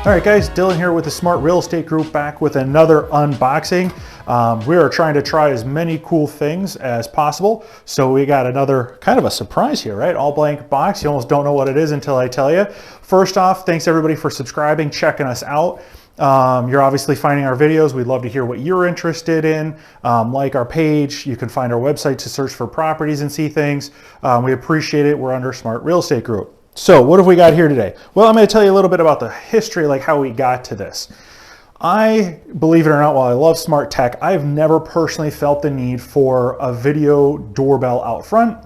All right guys, Dylan here with the Smart Real Estate Group, back with another unboxing. We are trying to try as many cool things as possible. So we got another kind of a surprise here, right? All blank box. You almost don't know what it is until I tell you. First off, thanks everybody for subscribing, checking us out. You're obviously finding our videos. We'd love to hear what you're interested in. Like our page. You can find our website to search for properties and see things. We appreciate it. We're under Smart Real Estate Group. So what have we got here today? Well, I'm going to tell you a little bit about the history, like how we got to this. I, believe it or not, while I love smart tech, I've never personally felt the need for a video doorbell out front.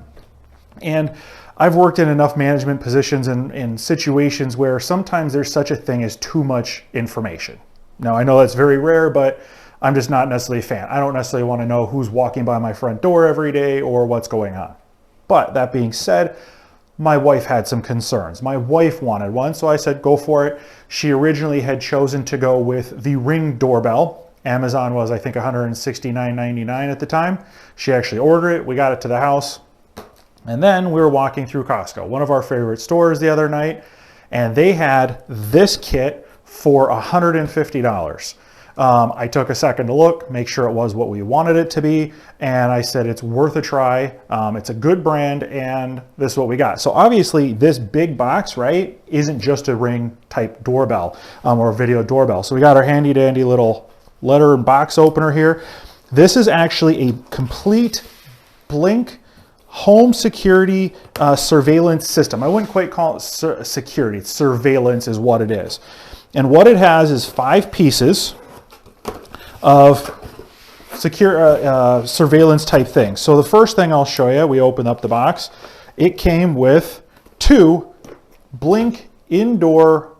And I've worked in enough management positions in situations where sometimes there's such a thing as too much information. Now, I know that's very rare, but I'm just not necessarily a fan. I don't necessarily want to know who's walking by my front door every day or what's going on. But that being said, my wife had some concerns. My wife wanted one, so I said, go for it. She originally had chosen to go with the Ring doorbell. Amazon was, I think, $169.99 at the time. She actually ordered it. We got it to the house. And then we were walking through Costco, one of our favorite stores, the other night, and they had this kit for $150. I took a second to look, make sure it was what we wanted it to be, and I said it's worth a try. It's a good brand, and this is what we got. So obviously this big box, right, isn't just a Ring type doorbell or video doorbell. So we got our handy dandy little letter and box opener here. This is actually a complete Blink home security surveillance system. I wouldn't quite call it security. It's surveillance is what it is. And what it has is 5 pieces of secure surveillance type things. So the first thing I'll show you, we open up the box. It came with 2 Blink indoor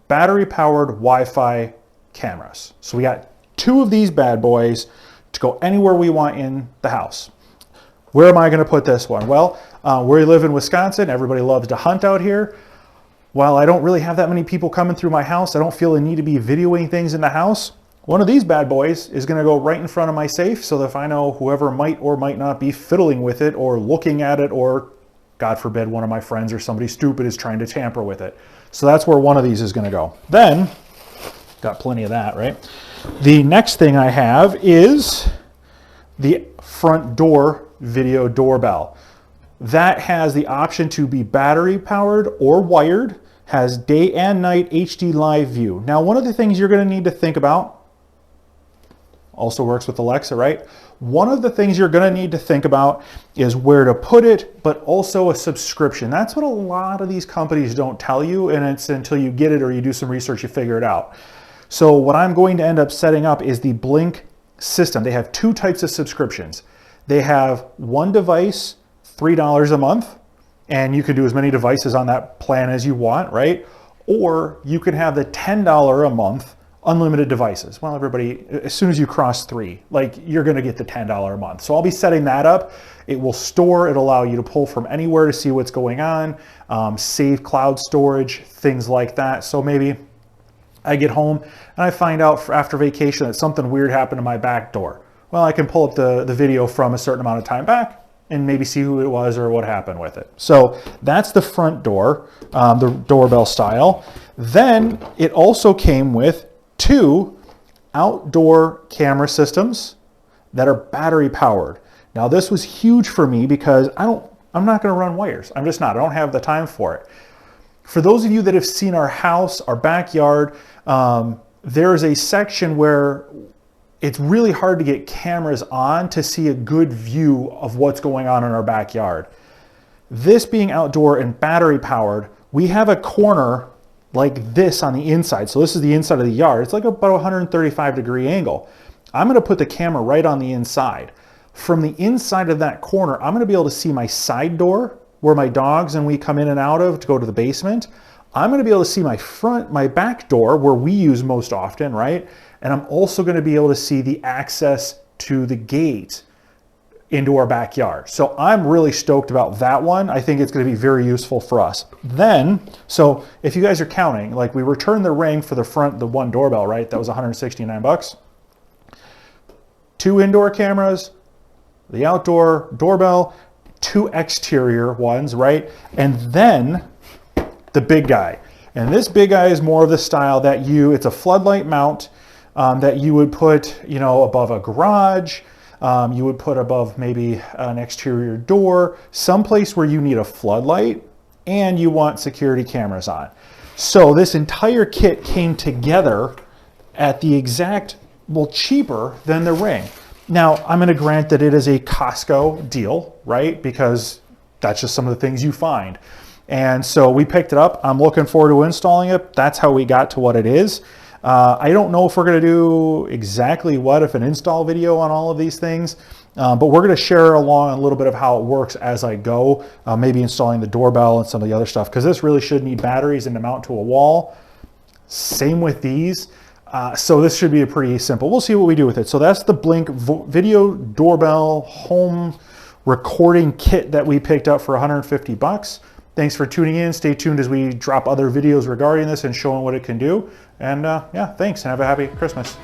battery powered Wi-Fi cameras. So we got 2 of these bad boys to go anywhere we want in the house. Where am I going to put this one? Well, we live in Wisconsin. Everybody loves to hunt out here. While I don't really have that many people coming through my house, I don't feel the need to be videoing things in the house. One of these bad boys is going to go right in front of my safe, so that if I know whoever might or might not be fiddling with it or looking at it, or God forbid one of my friends or somebody stupid is trying to tamper with it. So that's where one of these is going to go. Then, got plenty of that, right? The next thing I have is the front door video doorbell. That has the option to be battery powered or wired, has day and night HD live view. Now, one of the things you're going to need to think about, also works with Alexa, right? One of the things you're going to need to think about is where to put it, but also a subscription. That's what a lot of these companies don't tell you, and it's until you get it or you do some research, you figure it out. So what I'm going to end up setting up is the Blink system. They have 2 types of subscriptions. They have one device, $3 a month, and you can do as many devices on that plan as you want, right? Or you can have the $10 a month unlimited devices. Well, everybody, as soon as you cross 3, like, you're going to get the $10 a month. So I'll be setting that up. It will store, it'll allow you to pull from anywhere to see what's going on, save cloud storage, things like that. So maybe I get home and I find out after vacation that something weird happened to my back door. Well, I can pull up the video from a certain amount of time back and maybe see who it was or what happened with it. So that's the front door, the doorbell style. Then it also came with 2 outdoor camera systems that are battery powered. Now this was huge for me because I'm not going to run wires. I'm just not. I don't have the time for it. For those of you that have seen our house, our backyard, there is a section where it's really hard to get cameras on to see a good view of what's going on in our backyard. This being outdoor and battery powered, we have a corner like this on the inside. So this is the inside of the yard. It's like about a 135-degree angle. I'm going to put the camera right on the inside. From the inside of that corner, I'm going to be able to see my side door where my dogs and we come in and out of to go to the basement. I'm going to be able to see my back door where we use most often, right? And I'm also going to be able to see the access to the gate into our backyard. So I'm really stoked about that one. I think it's going to be very useful for us. Then, so if you guys are counting, like, we returned the Ring for the one doorbell, right? That was 169 bucks. 2 indoor cameras, the outdoor doorbell, 2 exterior ones, right? And then the big guy. And this big guy is more of the style that it's a floodlight mount that you would put, you know, above a garage. You would put above maybe an exterior door, someplace where you need a floodlight and you want security cameras on. So this entire kit came together at the exact, well, cheaper than the Ring. Now, I'm going to grant that it is a Costco deal, right? Because that's just some of the things you find. And so we picked it up. I'm looking forward to installing it. That's how we got to what it is. I don't know if we're going to do exactly an install video on all of these things, but we're going to share along a little bit of how it works as I go, maybe installing the doorbell and some of the other stuff, because this really should need batteries and to mount to a wall. Same with these. So this should be pretty simple. We'll see what we do with it. So that's the Blink Video Doorbell Home Recording Kit that we picked up for 150 bucks. Thanks for tuning in. Stay tuned as we drop other videos regarding this and showing what it can do. And yeah, thanks and have a happy Christmas.